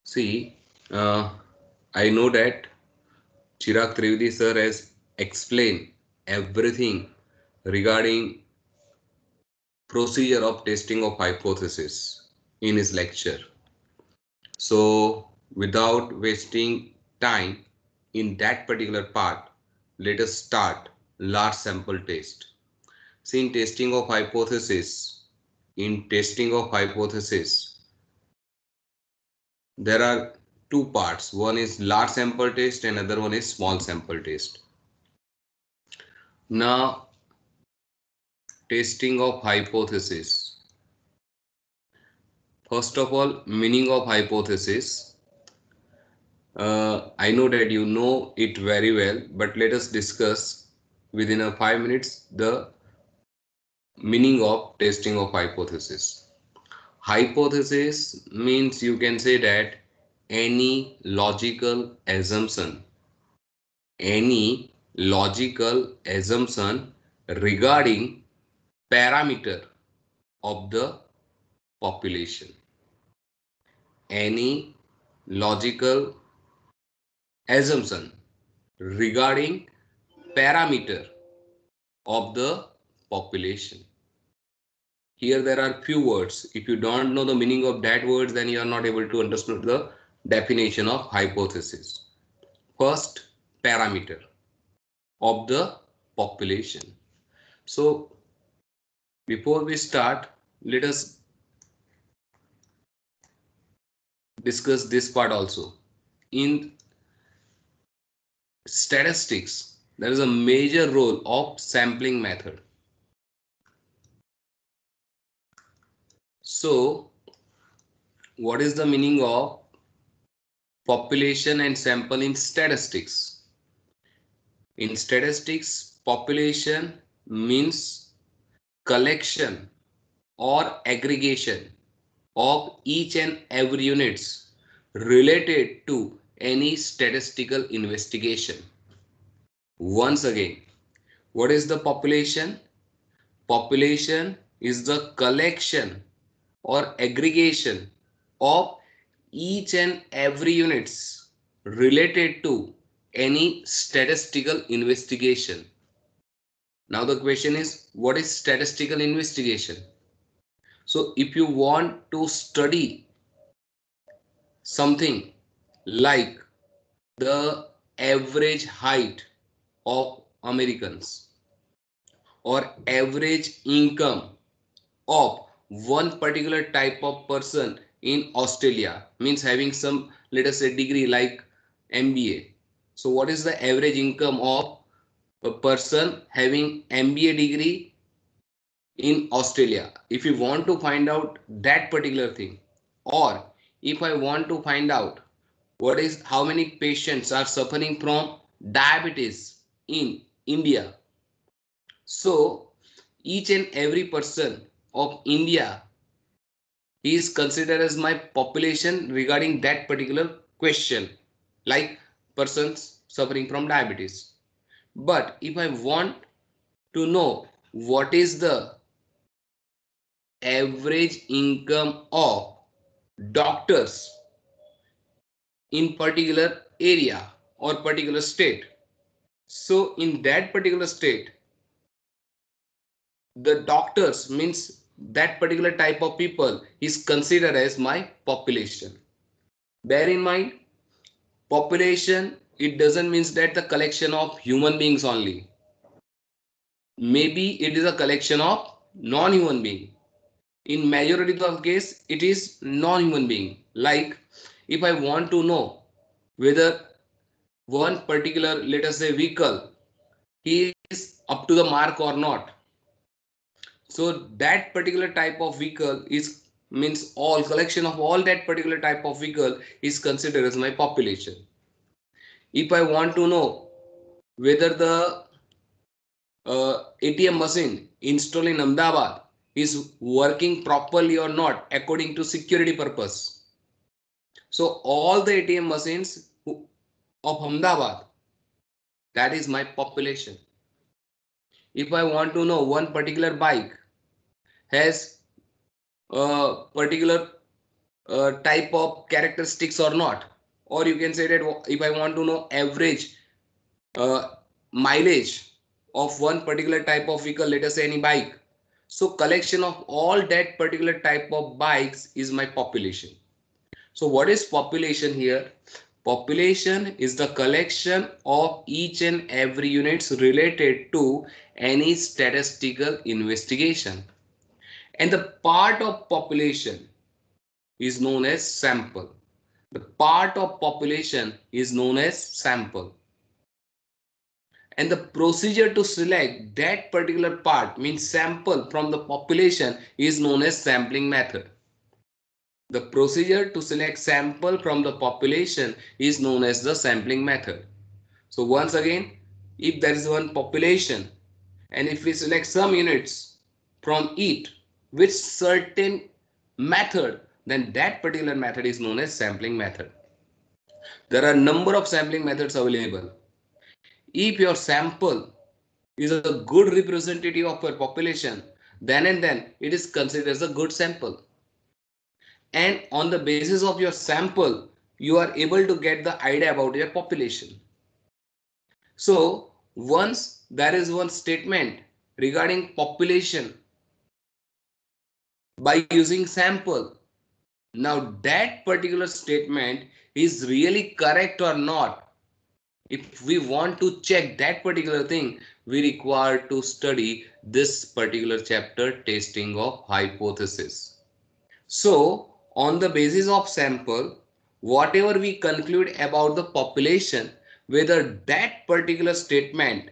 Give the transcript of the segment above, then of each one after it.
See, I know that Chirag Trivedi sir has explained everything regarding procedure of testing of hypothesis in his lecture. So, without wasting time in that particular part, let us start large sample test. See, in testing of hypothesis, there are two parts. One is large sample test and other one is small sample test. Now, testing of hypothesis. First of all, meaning of hypothesis. I know that you know it very well, but let us discuss within a 5 minutes the meaning of testing of hypothesis. Hypothesis means you can say that any logical assumption, any logical assumption regarding parameter of the population, any logical assumption regarding parameter of the population. Here there are few words. If you don't know the meaning of that words, then you are not able to understand the definition of hypothesis. First, parameter of the population. So before we start, let us discuss this part also. In statistics, there is a major role of sampling method. So what is the meaning of population and sample in statistics? In statistics, population means collection or aggregation of each and every units related to any statistical investigation. Once again, what is the population? Population is the collection or aggregation of each and every units related to any statistical investigation. Now the question is, what is statistical investigation? So if you want to study something like the average height of Americans or average income of one particular type of person in Australia, means having some, let us say, degree like MBA. So what is the average income of a person having MBA degree in Australia? If you want to find out that particular thing, or if I want to find out what is how many patients are suffering from diabetes in India, so each and every person of India is considered as my population regarding that particular question, like persons suffering from diabetes. But if I want to know what is the average income of doctors in particular area or particular state, so in that particular state, the doctors means that particular type of people is considered as my population. Bear in mind, population, it doesn't mean that the collection of human beings only. Maybe it is a collection of non-human being. In majority of case, it is non-human being. Like if I want to know whether one particular, let us say, vehicle is up to the mark or not, so that particular type of vehicle is means all collection of all that particular type of vehicle is considered as my population. If I want to know whether the ATM machine installed in Ahmedabad is working properly or not according to security purpose, so all the ATM machines of Ahmedabad, that is my population. If I want to know one particular bike has a particular type of characteristics or not. Or you can say that if I want to know average uh, mileage of one particular type of vehicle, let us say any bike. So collection of all that particular type of bikes is my population. So what is population here? Population is the collection of each and every units related to any statistical investigation. And the part of population is known as sample. The part of population is known as sample. And the procedure to select that particular part, means sample from the population, is known as sampling method. The procedure to select sample from the population is known as the sampling method. So once again, if there is one population and if we select some units from it with certain method, then that particular method is known as sampling method. There are a number of sampling methods available. If your sample is a good representative of your population, then and then it is considered as a good sample. And on the basis of your sample, you are able to get the idea about your population. So once there is one statement regarding population by using sample, now that particular statement is really correct or not. If we want to check that particular thing, we require to study this particular chapter, testing of hypothesis. So on the basis of sample, whatever we conclude about the population, whether that particular statement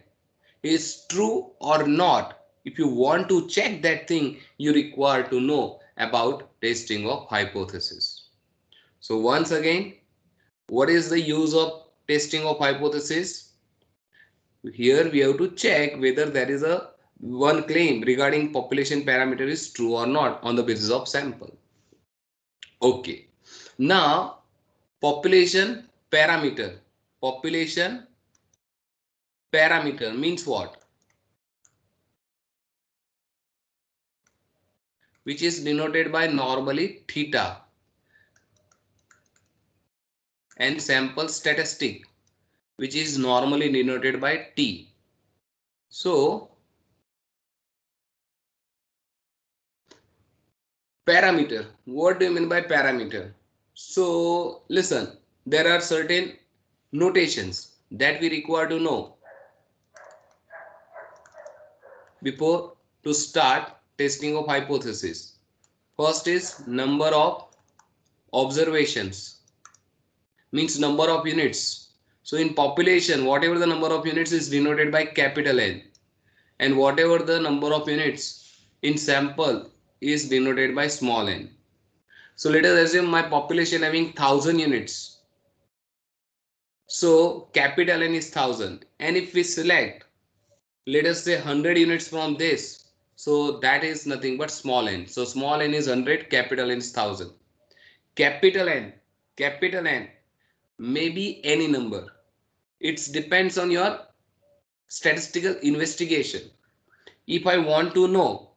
is true or not, if you want to check that thing, you require to know about testing of hypothesis. So once again, what is the use of testing of hypothesis? Here we have to check whether there is a one claim regarding population parameter is true or not on the basis of sample. Okay. Now population parameter. Population parameter means what? Which is denoted by normally theta, and sample statistic, which is normally denoted by T. So parameter, what do you mean by parameter? So listen, there are certain notations that we require to know before to start testing of hypothesis. First is number of observations, means number of units. So in population, whatever the number of units is denoted by capital N, and whatever the number of units in sample is denoted by small n. So let us assume my population having 1000 units. So capital N is 1000, and if we select, let us say 100 units from this, so that is nothing but small n. So small n is 100, capital N is 1000. Capital N may be any number. It depends on your statistical investigation. If I want to know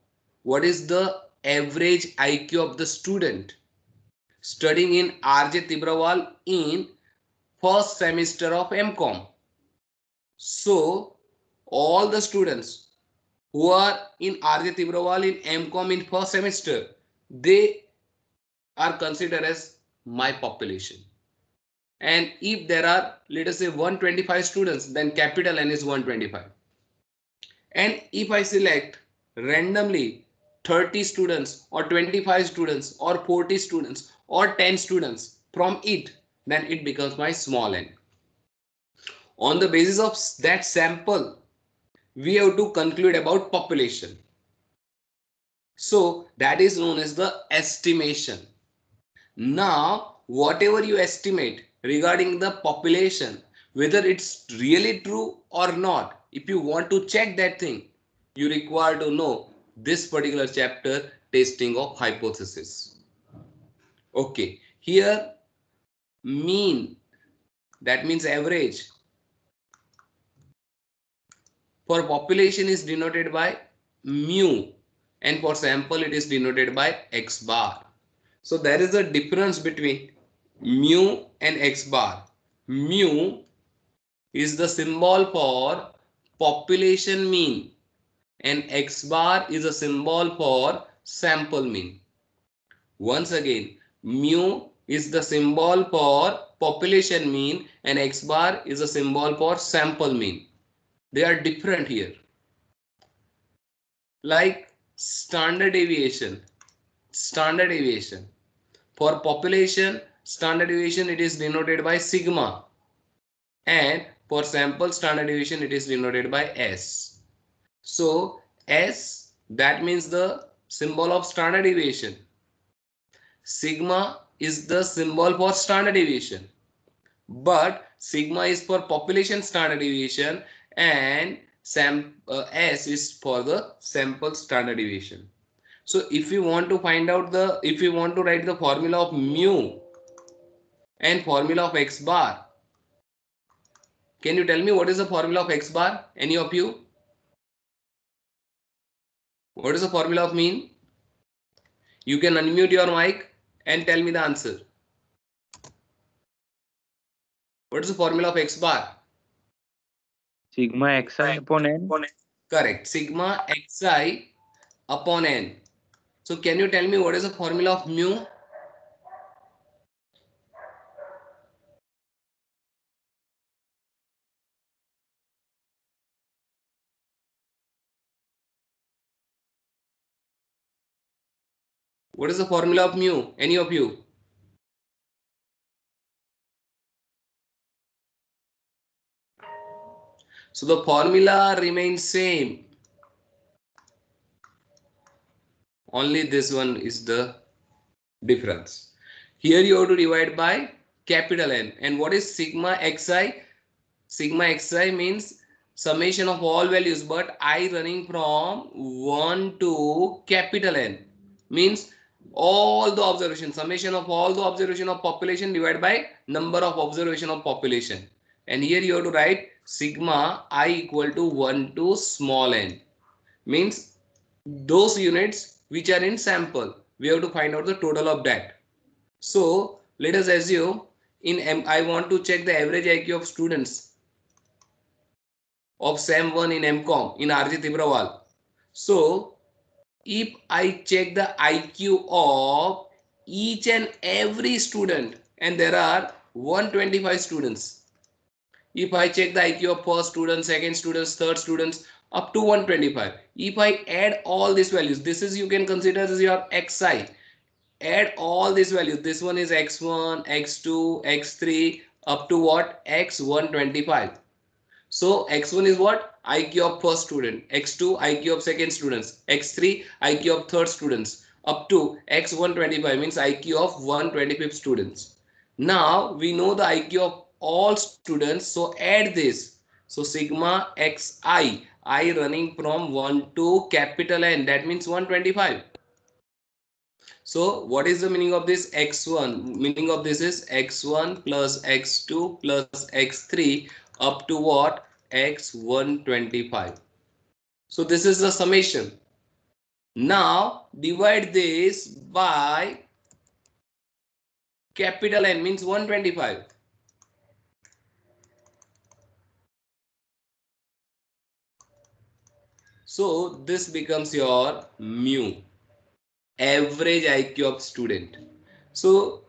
what is the average IQ of the student studying in RJ Tibrawal in first semester of MCOM. So all the students who are in RJ Tibrawal in MCOM in first semester, they are considered as my population. And if there are, let us say 125 students, then capital N is 125. And if I select randomly 30 students or 25 students or 40 students or 10 students from it, then it becomes my small n. On the basis of that sample, we have to conclude about population. So that is known as the estimation. Now, whatever you estimate regarding the population, whether it's really true or not, if you want to check that thing, you require to know this particular chapter, testing of hypothesis. Okay, here mean, that means average, for population is denoted by mu, and for sample it is denoted by x bar. So there is a difference between mu and x bar. Mu is the symbol for population mean and x bar is a symbol for sample mean. Once again, mu is the symbol for population mean and x bar is a symbol for sample mean. They are different here. Like standard deviation. Standard deviation. For population, standard deviation it is denoted by sigma. And for sample standard deviation it is denoted by S. So S, that means the symbol of standard deviation. Sigma is the symbol for standard deviation. But sigma is for population standard deviation and S is for the sample standard deviation. So if you want to find out if you want to write the formula of mu and formula of x bar, can you tell me what is the formula of x bar? Any of you? What is the formula of mean? You can unmute your mic and tell me the answer. What is the formula of x bar? Sigma xi upon n. Correct. Sigma xi upon n. So can you tell me what is the formula of mu? What is the formula of mu? Any of you? So the formula remains same. Only this one is the difference. Here you have to divide by capital N. And what is sigma xi? Sigma xi means summation of all values, but I running from 1 to capital N. Means all the observation, summation of all the observation of population divided by number of observation of population. And here you have to write sigma I equal to 1 to small n. Means those units which are in sample, we have to find out the total of that. So let us assume I want to check the average IQ of students of SEM 1 in MCOM in RJ Tibrawal. So if I check the IQ of each and every student, and there are 125 students. If I check the IQ of first student, second students, third students up to 125. If I add all these values, this is you can consider as your xi. Add all these values. This one is x1, x2, x3 up to what? x125. So x1 is what? IQ of first student, x2 IQ of second students, x3 IQ of third students up to x125 means IQ of 125th students. Now we know the IQ of all students, so add this. So sigma xi, I running from 1 to capital N, that means 125. So what is the meaning of this x1? Meaning of this is x1 plus x2 plus x3 up to what? x125. So this is the summation. Now divide this by capital N means 125. So this becomes your mu, average IQ of student. So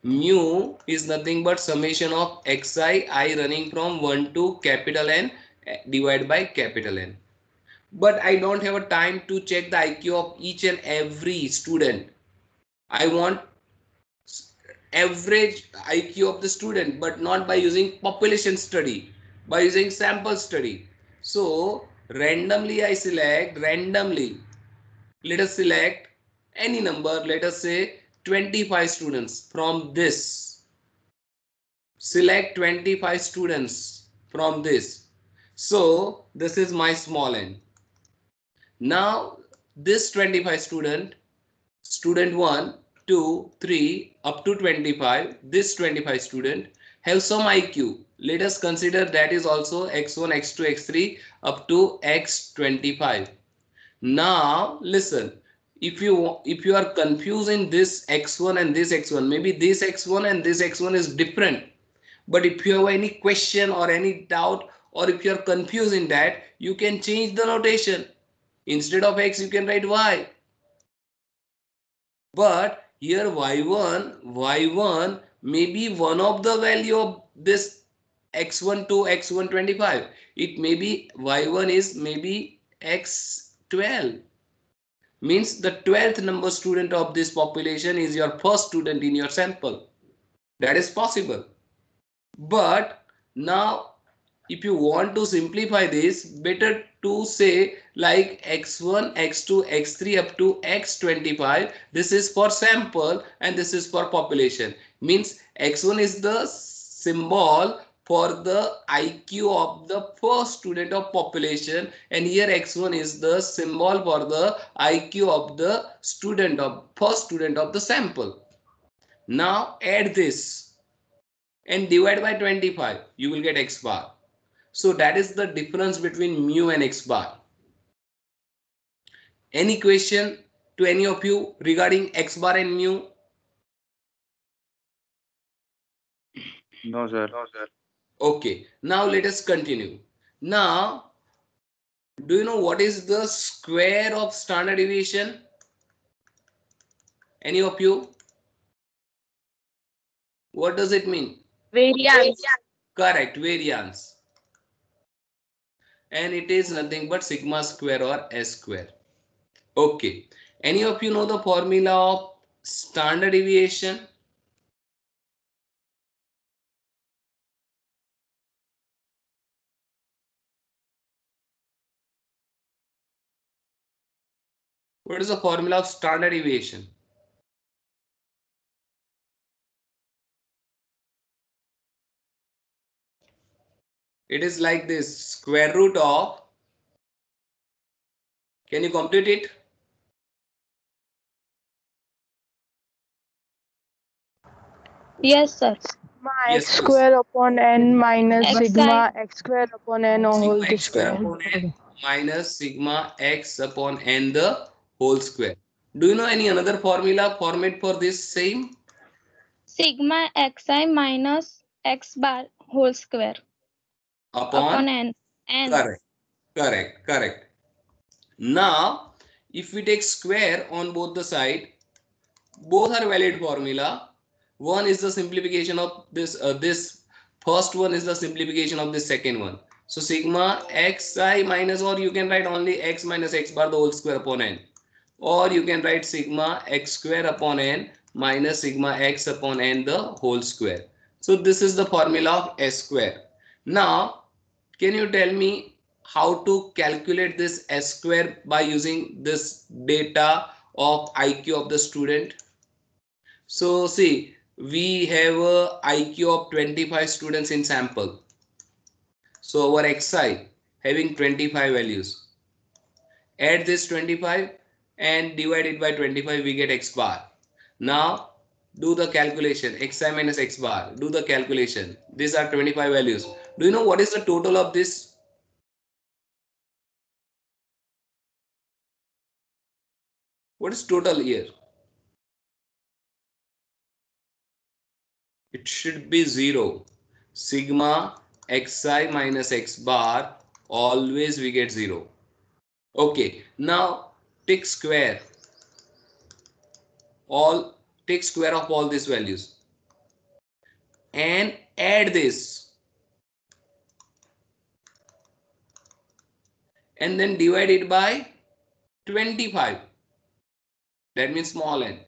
mu is nothing but summation of xi I running from 1 to capital N divided by capital N. But I don't have a time to check the IQ of each and every student. I want average IQ of the student, but not by using population study, by using sample study. So randomly I select, let us select any number, let us say 25 students from this. Select 25 students from this. So this is my small n. Now this 25 student 1, 2, 3 up to 25, this 25 student have some IQ. Let us consider that is also x1, x2, x3 up to x25. Now listen, if you are confused in this x1 and this x1, maybe this x1 and this x1 is different. But if you have any question or any doubt, or if you are confused in that, you can change the notation. Instead of x, you can write y. But here y1 may be one of the value of this x1 to x125. It may be y1 is maybe x12. Means the 12th number student of this population is your first student in your sample. That is possible. But now if you want to simplify this, better to say like x1, x2, x3 up to x25. This is for sample and this is for population. Means x1 is the symbol for the IQ of the first student of population, and here x1 is the symbol for the IQ of the first student of the sample. Now add this and divide by 25, you will get x bar. So that is the difference between mu and x bar. Any question to any of you regarding x bar and mu? No, sir. Okay, now let us continue. Now, do you know what is the square of standard deviation? Any of you? What does it mean? Variance. Correct, variance. And it is nothing but sigma square or s square. Okay. Any of you know the formula of standard deviation? What is the formula of standard deviation? It is like this, square root of, can you complete it? Yes, sir. Sigma Yes, x please. square upon n minus Xi. sigma x square upon n Sigma whole x square square. upon n minus sigma x upon n the whole square. Do you know any another formula format for this same? Sigma xi minus x bar whole square upon Upon? n. Correct, correct. Now, if we take square on both the side, both are valid formula. One is the simplification of this first one is the simplification of the second one. So sigma xi minus, or you can write only x minus x bar the whole square upon n, or you can write sigma x square upon n minus sigma x upon n the whole square. So this is the formula of s square. Now can you tell me how to calculate this s square by using this data of IQ of the student? So see, we have a IQ of 25 students in sample. So our xi having 25 values. Add this 25 and divide it by 25, we get x bar. Now do the calculation, xi minus x bar. Do the calculation. These are 25 values. Do you know what is the total of this? What is total here? It should be 0. Sigma xi minus x bar, always we get 0. Okay, now take square of all these values and add this and then divide it by 25. That means small n.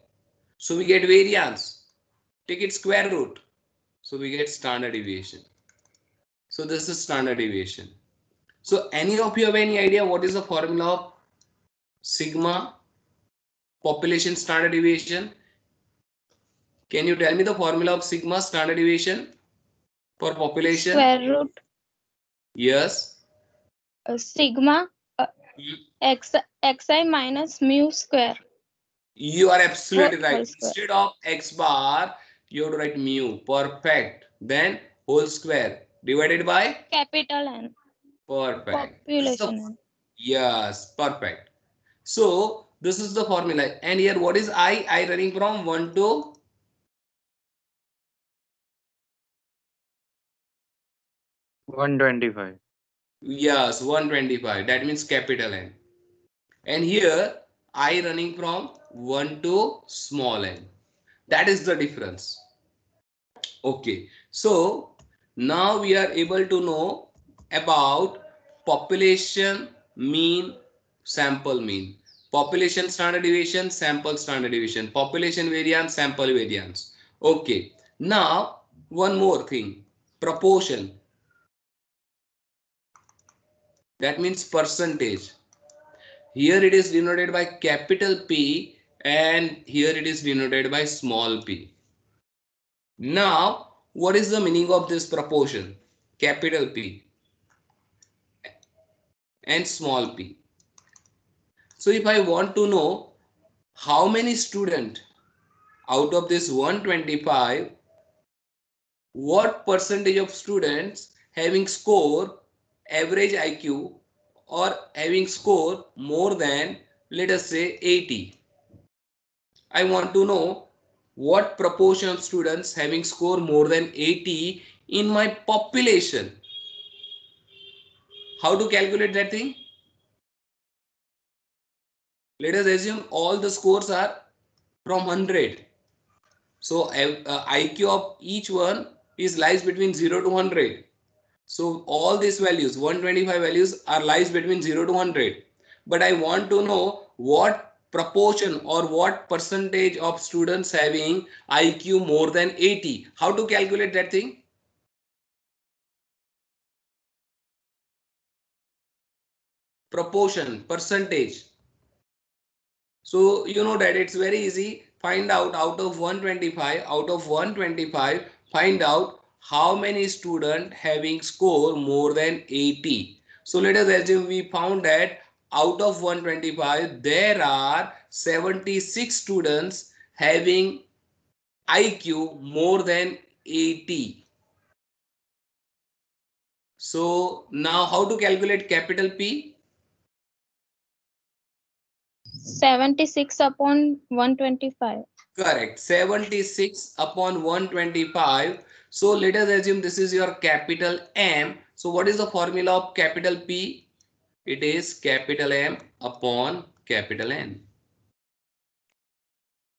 So we get variance. Take its square root. So we get standard deviation. So this is standard deviation. So any of you have any idea what is the formula of sigma population standard deviation? Can you tell me the formula of sigma standard deviation for population? Square root Yes. sigma xi minus mu square. You are absolutely Whole right. square. Instead of x bar, you have to write mu. Perfect. Then whole square divided by Capital N. perfect. Population N. Yes, perfect. So This is the formula. And here what is I? I running from 1 to 125. yes, 125. That means capital N. And here I running from 1 to small n. That is the difference. Okay. So now we are able to know about population mean, sample mean. Population standard deviation, sample standard deviation. Population variance, sample variance. Okay. Now one more thing. Proportion. That means percentage. Here it is denoted by capital P and here it is denoted by small p. Now, what is the meaning of this proportion? Capital P and small p. So if I want to know how many students out of this 125, what percentage of students having score average IQ or having score more than, let us say, 80. I want to know what proportion of students having score more than 80 in my population. How to calculate that thing? Let us assume all the scores are from 100. So IQ of each one is lies between 0 to 100. So all these values, 125 values are lies between 0 to 100. But I want to know what proportion or what percentage of students having IQ more than 80. How to calculate that thing? Proportion, percentage. So you know that it's very easy. Find out of 125, find out how many students having score more than 80. So let us assume we found that out of 125, there are 76 students having IQ more than 80. So now how to calculate capital P? 76 upon 125. Correct. 76 upon 125. So let us assume this is your capital M. So what is the formula of capital P? It is capital M upon capital N.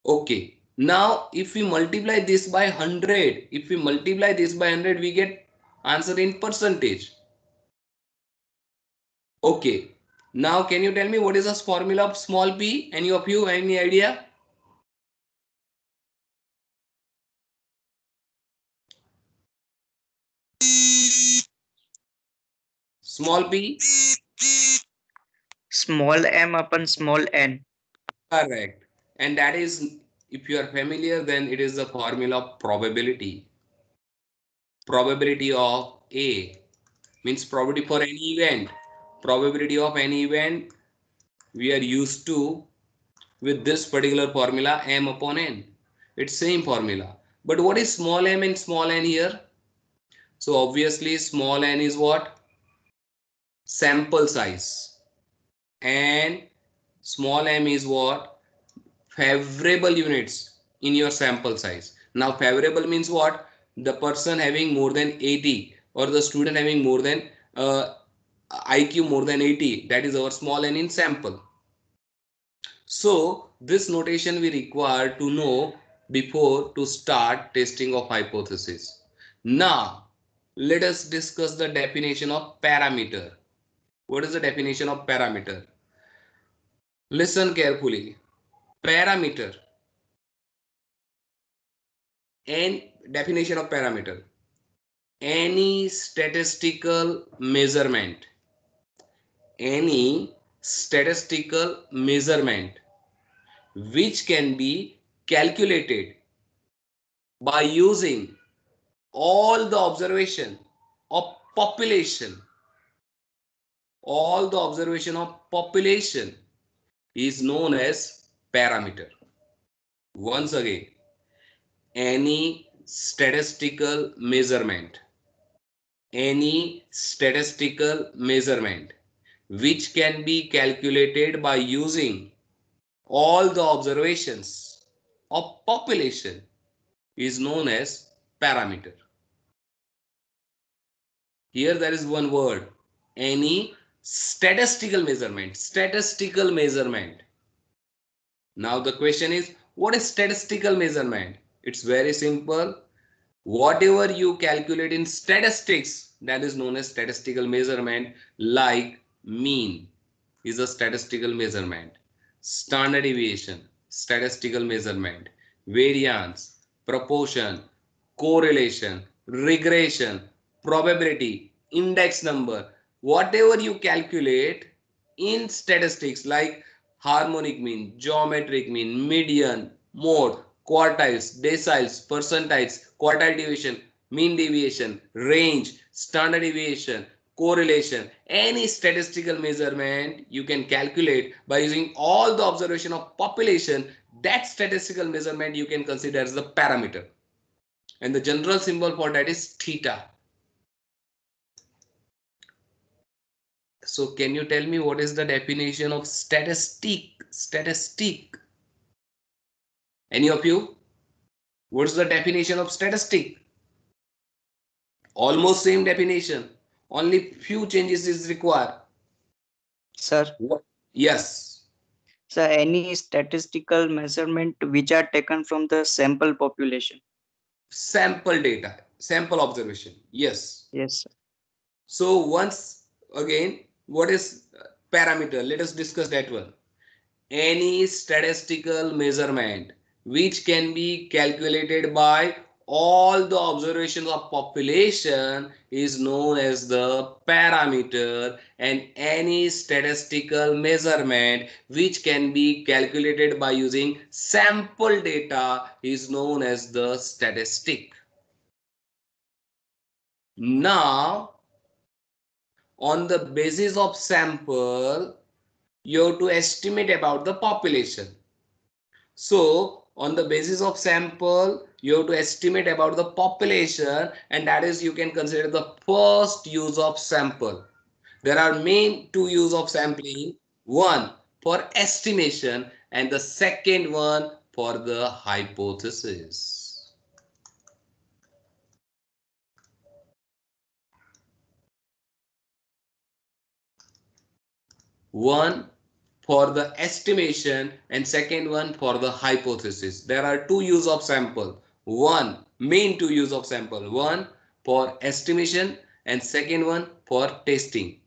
Okay. Now if we multiply this by 100, we get answer in percentage. Okay. Now can you tell me what is the formula of small p? Any of you, any idea? Small p? Small m upon small n. Correct. And that is, if you are familiar, then it is the formula of probability. Probability of A means probability for any event. Probability of any event we are used to with this particular formula m upon n. It's same formula. But what is small m and small n here? So obviously small n is what? Sample size. And small m is what? Favorable units in your sample size. Now favorable means what? The person having more than 80 or the student having more than IQ more than 80, that is our small n in sample. So this notation we require to know before to start testing of hypothesis. Now let us discuss the definition of parameter. What is the definition of parameter? Listen carefully. Parameter. And definition of parameter: any statistical measurement which can be calculated by using all the observation of population is known as parameter. Once again, any statistical measurement which can be calculated by using all the observations of population is known as parameter. Here there is one word, any statistical measurement. Statistical measurement. Now the question is, what is statistical measurement? It's very simple. Whatever you calculate in statistics, that is known as statistical measurement. Like mean is a statistical measurement. Standard deviation, statistical measurement. Variance, proportion, correlation, regression, probability, index number, whatever you calculate in statistics like harmonic mean, geometric mean, median, mode, quartiles, deciles, percentiles, quartile deviation, mean deviation, range, standard deviation, correlation, any statistical measurement you can calculate by using all the observation of population, that statistical measurement you can consider as the parameter. And the general symbol for that is theta. So can you tell me what is the definition of statistic? Statistic. Any of you? What's the definition of statistic? Almost same definition. Only few changes is required. Sir, What? Yes. sir, any statistical measurement which are taken from the sample population. Sample data, sample observation. Yes. Yes, sir. So once again, what is parameter? Let us discuss that one. Any statistical measurement which can be calculated by all the observations of population is known as the parameter, and any statistical measurement which can be calculated by using sample data is known as the statistic. Now, on the basis of sample, you have to estimate about the population. So on the basis of sample, you have to estimate about the population, and that is you can consider the first use of sample. There are main two use of sampling, one for estimation and the second one for the hypothesis. One for the estimation and second one for the hypothesis. There are two use of sample. One main two use of sample. One for estimation and second one for testing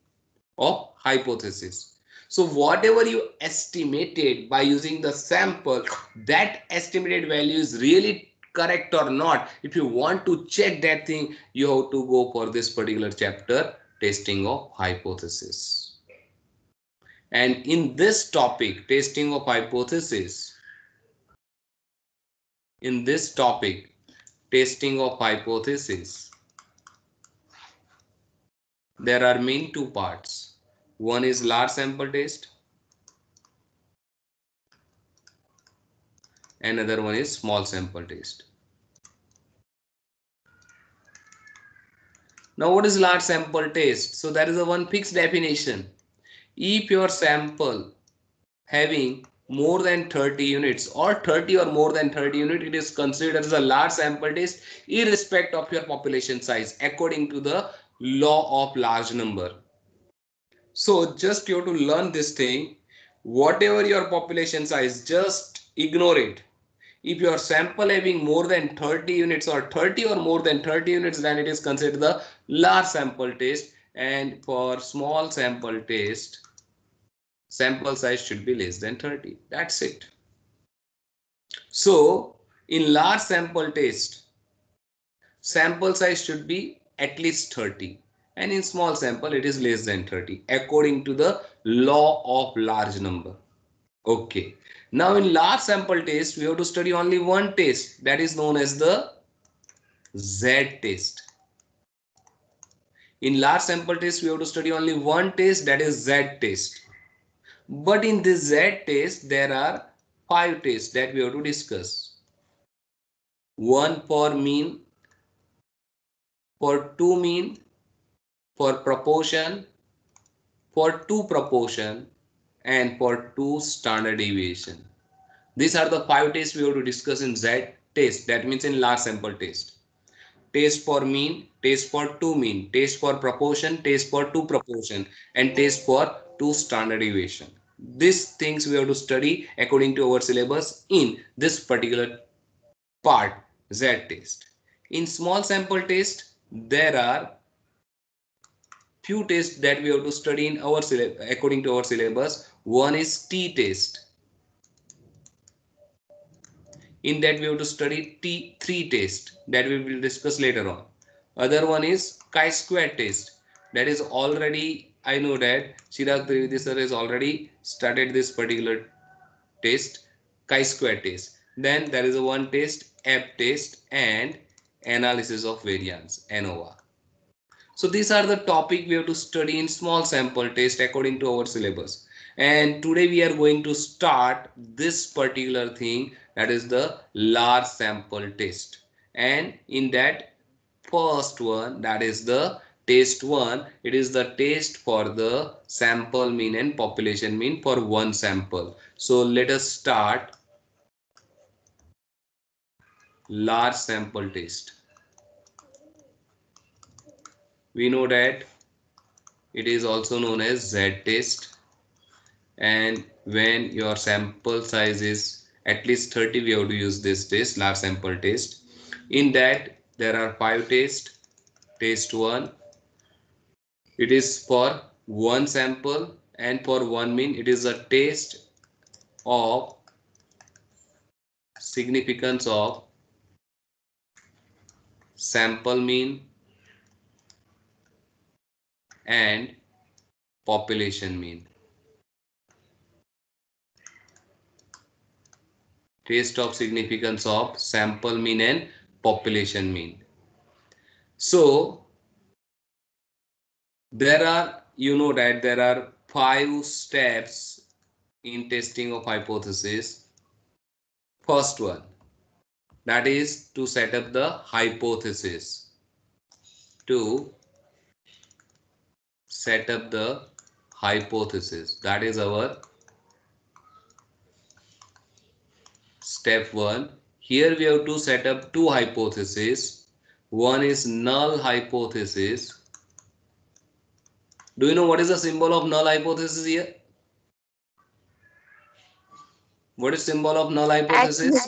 of hypothesis. So whatever you estimated by using the sample, that estimated value is really correct or not. If you want to check that thing, you have to go for this particular chapter, testing of hypothesis. And in this topic, testing of hypothesis, in this topic, testing of hypothesis, there are main two parts. One is large sample test. Another one is small sample test. Now what is large sample test? So that is a one fixed definition. If your sample having more than 30 units or 30 or more than 30 units, it is considered as a large sample test irrespective of your population size according to the law of large number. So just you have to learn this thing. Whatever your population size, just ignore it. If your sample having more than 30 units or 30 or more than 30 units, then it is considered the large sample test. And for small sample test, sample size should be less than 30. That's it. So in large sample test, sample size should be at least 30. And in small sample, it is less than 30 according to the law of large number. Okay. Now in large sample test, we have to study only one test, that is known as the Z test. In large sample test, we have to study only one test, that is Z test. But in this Z test, there are 5 tests that we have to discuss. One for mean, for 2 mean, for proportion, for 2 proportion, and for 2 standard deviation. These are the 5 tests we have to discuss in Z test. That means in large sample test. Test for mean, test for 2 mean, test for proportion, test for 2 proportion, and test for 2 standard deviation. These things we have to study according to our syllabus in this particular part, Z test. In small sample test, there are few tests that we have to study in our according to our syllabus. One is T test. In that we have to study T3 test that we will discuss later on. Other one is chi-square test. That is already, I know that Chirag Trivedi sir has already started this particular test, chi-square test. Then there is a one test, Ebb test, and analysis of variance, ANOVA. So these are the topic we have to study in small sample test according to our syllabus. And today we are going to start this particular thing, that is the large sample test. And in that first one, that is the test 1, it is the test for the sample mean and population mean for one sample. So let us start large sample test. We know that it is also known as Z test, and when your sample size is at least 30, we have to use this test, large sample test. In that there are 5 tests. Test 1, it is for one sample and for one mean. It is a test of significance of sample mean and population mean. Test of significance of sample mean and population mean. So there are, you know that there are 5 steps in testing of hypothesis. First one, that is to set up the hypothesis. To set up the hypothesis, that is our step 1. Here we have to set up 2 hypotheses. One is null hypothesis. Do you know what is the symbol of null hypothesis here? What is symbol of null hypothesis?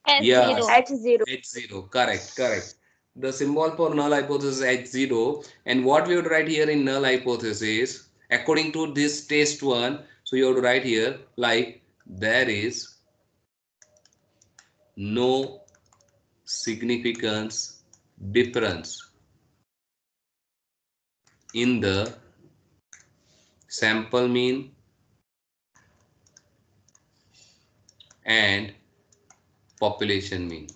H0. Yeah, H0. H0. Correct. The symbol for null hypothesis is H0. And what we would write here in null hypothesis, according to this test 1, so you have to write here like there is no significance difference in the sample mean and population mean.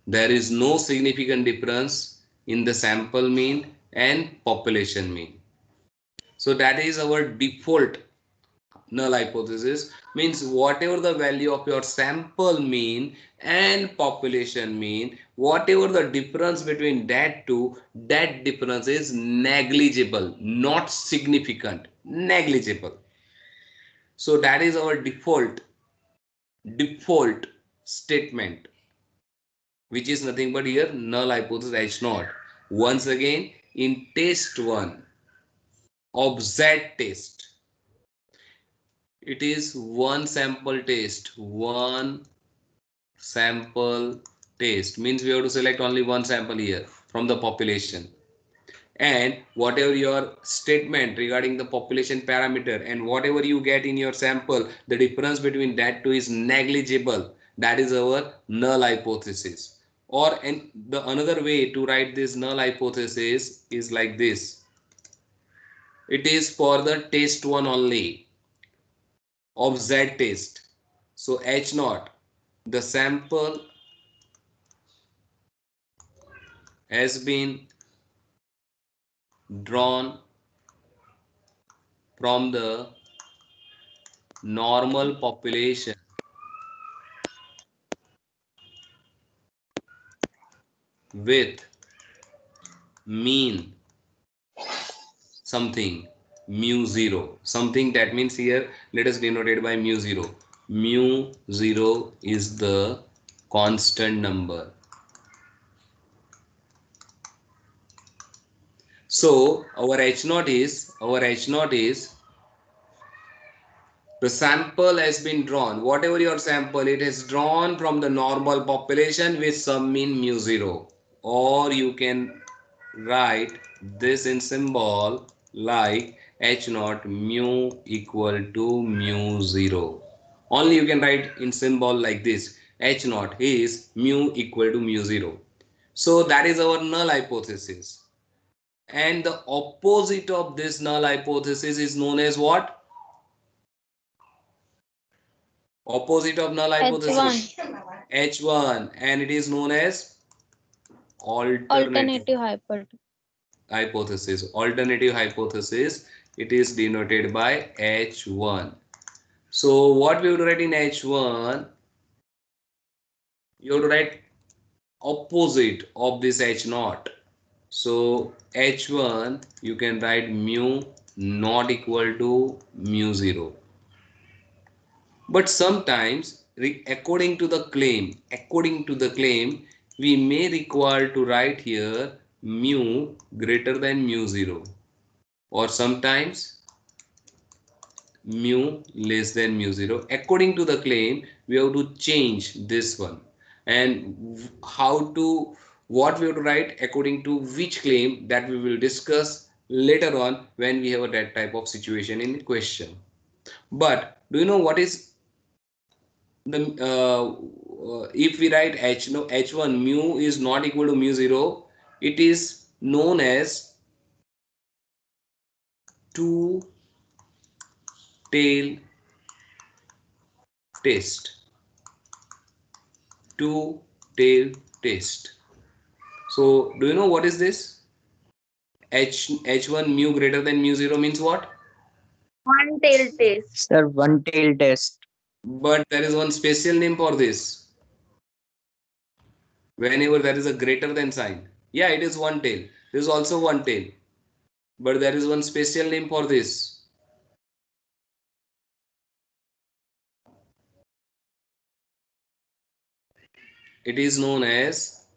There is no significant difference in the sample mean and population mean. So that is our default null hypothesis. Means whatever the value of your sample mean and population mean, whatever the difference between that two, that difference is negligible, not significant, negligible. So that is our default statement, which is nothing but here null hypothesis H0. Once again, in test 1 of Z test, it is one sample test. One sample test means we have to select only one sample here from the population. And whatever your statement regarding the population parameter and whatever you get in your sample, the difference between that two is negligible. That is our null hypothesis. Or the another way to write this null hypothesis is like this. It is for the test 1 only of Z test. So H0, the sample has been drawn from the normal population with mean something, mu 0. Something that means here, let us denote it by mu 0. Mu 0 is the constant number. So our H0 is the sample has been drawn. Whatever your sample, it is drawn from the normal population with some mean mu 0. Or you can write this in symbol like H0 mu equal to mu 0. Only you can write in symbol like this. H0 is mu equal to mu 0. So that is our null hypothesis. And the opposite of this null hypothesis is known as what? Opposite of null hypothesis? H1. And it is known as alternative hypothesis. Alternative hypothesis. It is denoted by H1. So what we would write in H1? You have to write opposite of this H0. So H1 you can write mu not equal to mu 0. But sometimes according to the claim, we may require to write here mu greater than mu 0, or sometimes mu less than mu 0. According to the claim, we have to change this one. And what we have to write according to which claim, that we will discuss later on when we have that type of situation in the question. But do you know what is the if we write H1 mu is not equal to mu 0, it is known as two-tail test. Two-tail test. So do you know what is this? H1 mu greater than mu 0 means what? One tail test. Sir, one tail test. But there is one special name for this. Whenever there is a greater than sign. Yeah, it is one tail. This is also one tail. But there is one special name for this. It is known as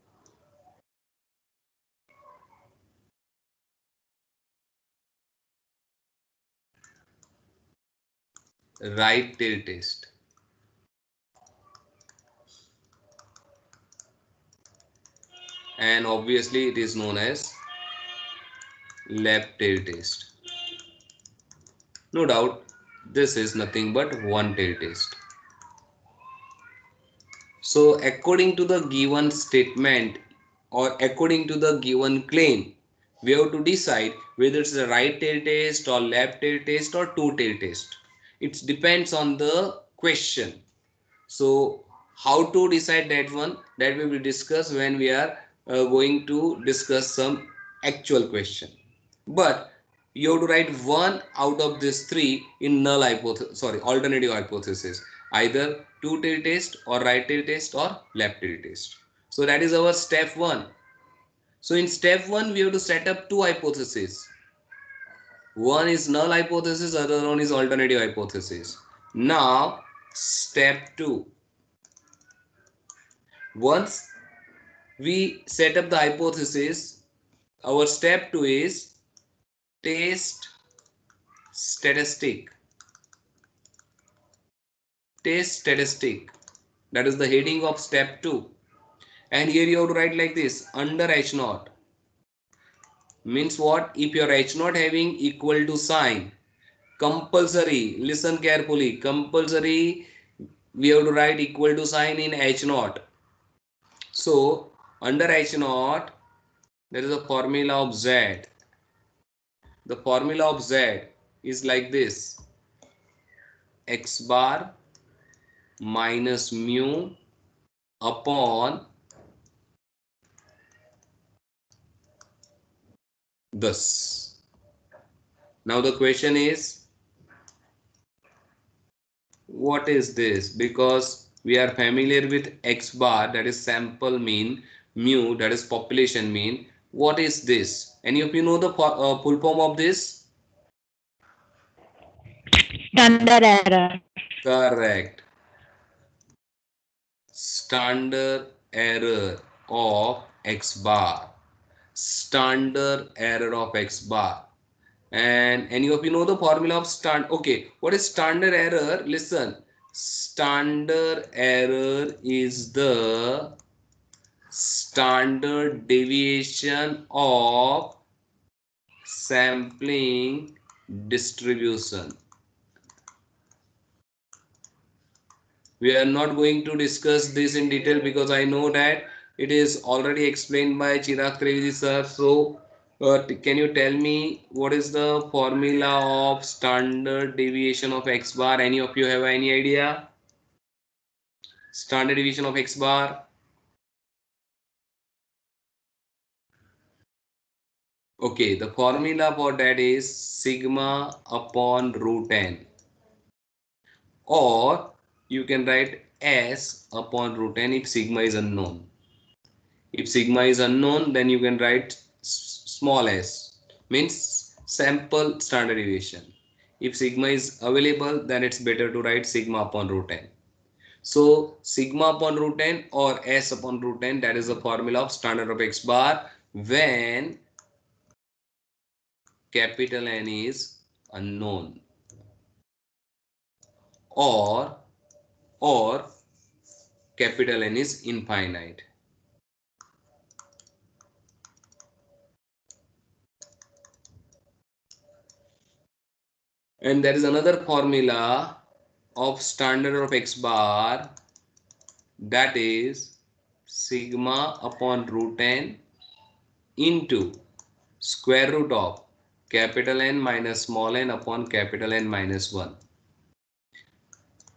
right tail test. And obviously it is known as left tail test. No doubt this is nothing but one tail test. So according to the given statement or according to the given claim, we have to decide whether it's a right tail test or left tail test or two tail test. It depends on the question. So how to decide that one, that we will discuss when we are going to discuss some actual question. But you have to write one out of these three in null hypothesis, alternative hypothesis, either two tail test or right tail test or left tail test. So that is our step 1. So in step 1 we have to set up two hypotheses. One is null hypothesis, other one is alternative hypothesis. Now step 2. Once we set up the hypothesis, our step 2 is test statistic. Test statistic. That is the heading of step 2. And here you have to write like this, under H0. Means what? If your H0 having equal to sign, compulsory, listen carefully, compulsory we have to write equal to sign in H0. So under H0 there is a formula of Z. The formula of Z is like this, x bar minus mu upon this. Now the question is, what is this? Because we are familiar with x bar, that is sample mean, mu, that is population mean. What is this? Any of you know the full form of this? Standard error. Correct. Standard error of x bar. Standard error of x bar. And any of you know the formula of okay, what is standard error? Listen, standard error is the standard deviation of sampling distribution. We are not going to discuss this in detail because I know that it is already explained by Chirag Trivedi sir. So can you tell me what is the formula of standard deviation of x bar? Any of you have any idea? Standard deviation of x bar. Okay, the formula for that is sigma upon root n, or you can write s upon root n if sigma is unknown. If sigma is unknown, then you can write small s, means sample standard deviation. If sigma is available, then it's better to write sigma upon root n. So sigma upon root n or s upon root n, that is the formula of standard of x bar when capital N is unknown, or capital N is infinite. And there is another formula of standard of x bar, that is sigma upon root n into square root of capital N minus small n upon capital N minus 1.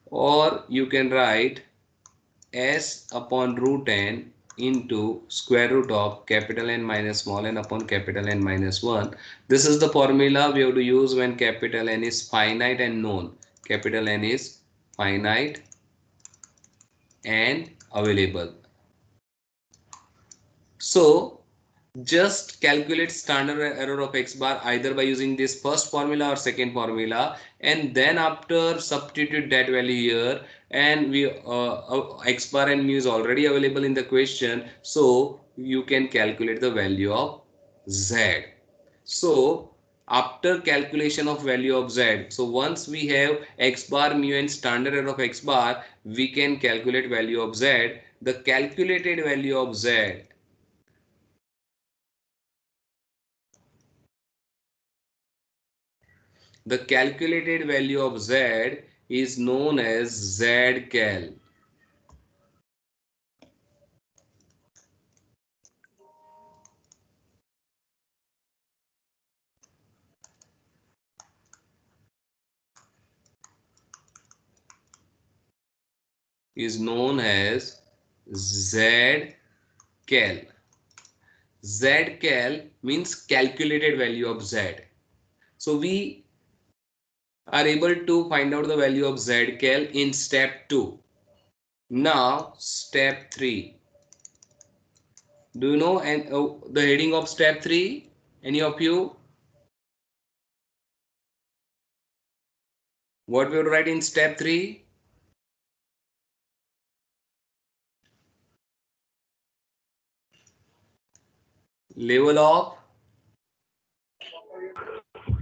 Or you can write s upon root n into square root of capital N minus small n upon capital N minus 1. This is the formula we have to use when capital N is finite and known. Capital N is finite and available. So just calculate standard error of x bar either by using this first formula or second formula, and then after substitute that value here, and we x bar and mu is already available in the question, so you can calculate the value of z. So after calculation of value of z, so once we have x bar, mu and standard error of x bar, we can calculate value of z. The calculated value of z The calculated value of z is known as zcal. Is known as zcal. Zcal means calculated value of z. So we are able to find out the value of zcal in step 2. Now step 3. Do you know the heading of step 3? Any of you? What we will write in step 3? Level of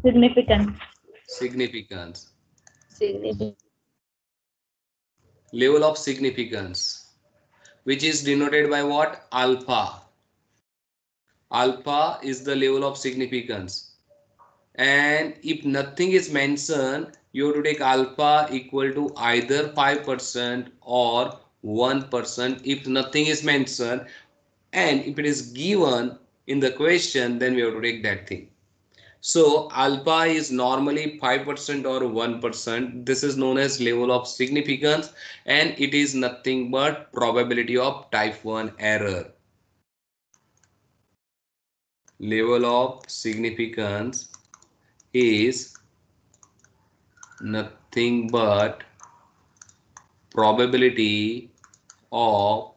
Significance. significance. Significance. Level of significance, which is denoted by what? Alpha. Alpha is the level of significance. And if nothing is mentioned, you have to take alpha equal to either 5% or 1% if nothing is mentioned. And if it is given in the question, then we have to take that thing. So alpha is normally 5% or 1%. This is known as level of significance, and it is nothing but probability of type 1 error. Level of significance is nothing but probability of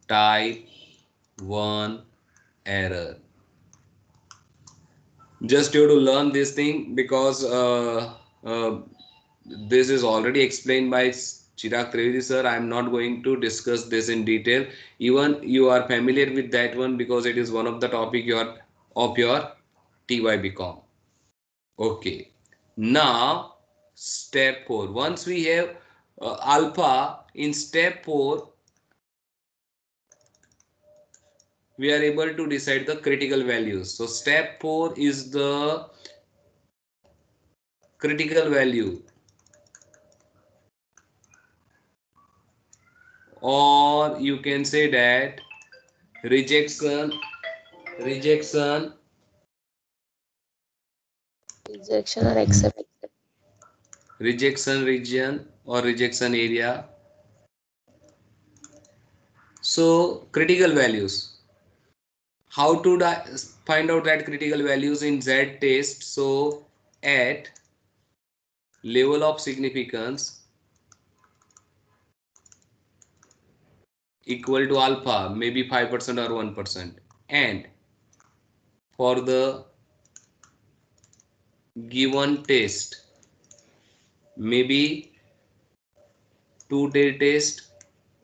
type 1 error. Just you have to learn this thing because this is already explained by Chirag Trivedi sir. I am not going to discuss this in detail. Even you are familiar with that one because it is one of the topic of your TYBCom. Okay. Now step 4. Once we have alpha, in step 4 we are able to decide the critical values. So step 4 is the critical value, or you can say that rejection Rejection or accept. rejection region or rejection area. So critical values, how to find out that critical values in Z test. So at level of significance equal to alpha, maybe 5% or 1%, and for the given test, maybe two tail test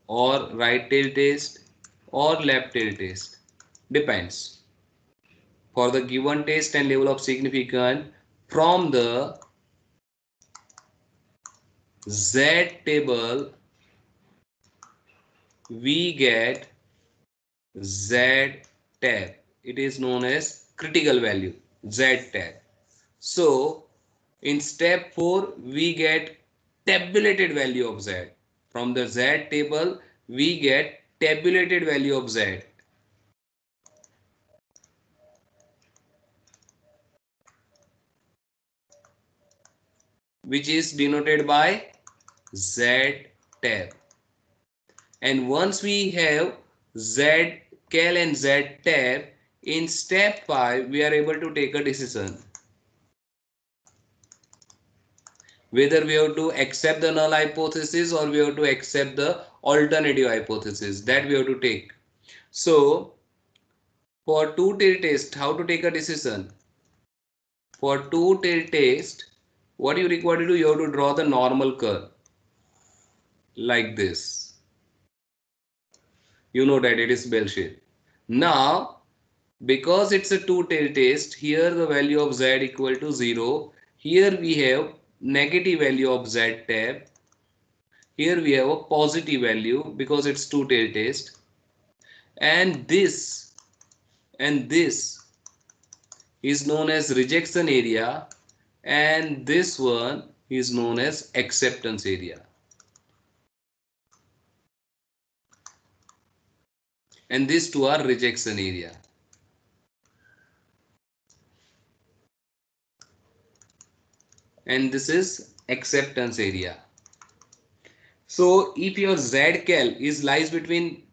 or right tail test or left tail test, depends. For the given test and level of significance, from the Z table we get Z tab. It is known as critical value, Z tab. So in step 4 we get tabulated value of Z. From the Z table we get tabulated value of Z, which is denoted by Z tab. And once we have Z cal and Z tab, in step 5 we are able to take a decision whether we have to accept the null hypothesis or we have to accept the alternative hypothesis, that we have to take. So for two tail test, how to take a decision? For two tail test, what you require to do, you have to draw the normal curve like this. You know that it is bell shape. Now because it's a two tail test, here the value of Z equal to 0. Here we have negative value of Z tab. Here we have a positive value because it's two tail test. And this is known as rejection area, and this one is known as acceptance area. And these two are rejection area. And this is acceptance area. So if your Z cal is lies between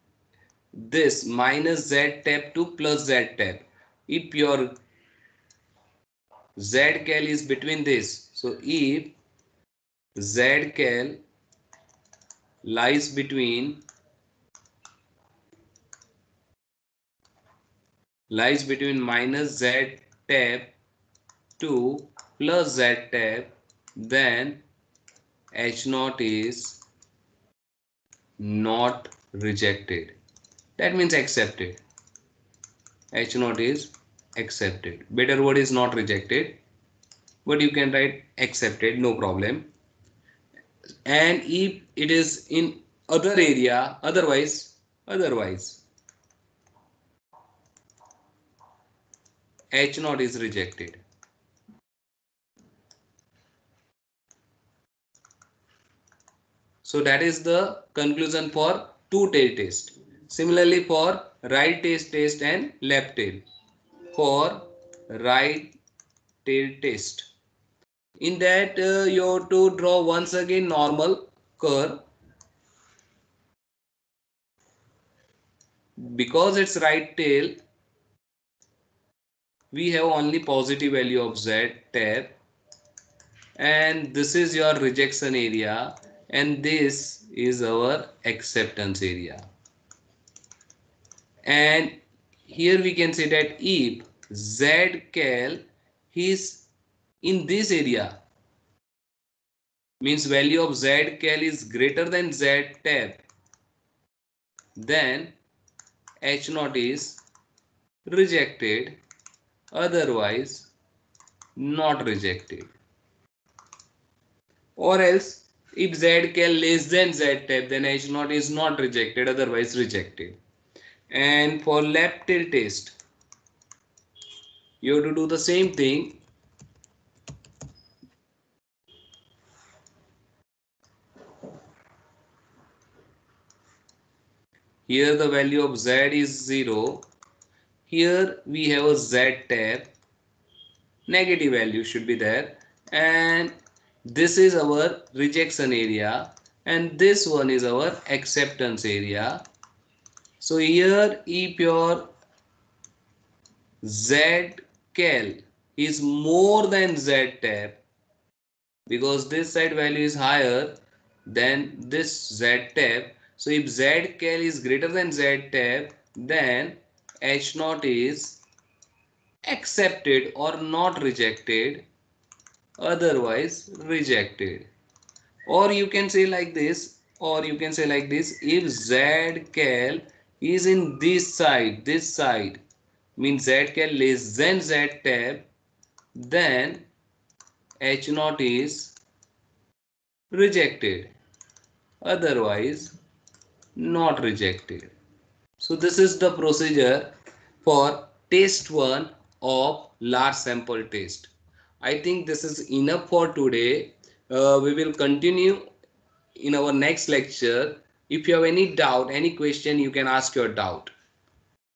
this minus Z tab to plus Z tab, if your Z cal is between this, so if Z cal lies between minus Z tab to plus Z tab, then H0 is not rejected. That means accepted. H0 is accepted. Better word is not rejected, but you can write accepted, no problem. And if it is in other area, otherwise H0 is rejected. So that is the conclusion for two tail test. Similarly for right tail test and left tail. For right tail test, in that you have to draw once again normal curve. Because it's right tail, we have only positive value of Z tab, and this is your rejection area, and this is our acceptance area. And here we can say that if Z cal is in this area, means value of ZCal is greater than ZTab, then H0 is rejected, otherwise not rejected. Or else if ZCal less than ZTab, then H0 is not rejected, otherwise rejected. And for lap till test, you have to do the same thing. Here the value of Z is 0. Here we have a ZTab. Negative value should be there. And this is our rejection area. And this one is our acceptance area. So here if your ZCal is more than ZTab, because this side value is higher than this ZTab. So if ZCal is greater than ZTab, then H0 is accepted or not rejected, otherwise rejected. Or you can say like this, if ZCal is in this side means ZCal less than ZTab, then H0 is rejected, otherwise not rejected. So this is the procedure for test 1 of large sample test. I think this is enough for today. We will continue in our next lecture. If you have any doubt, any question, you can ask your doubt.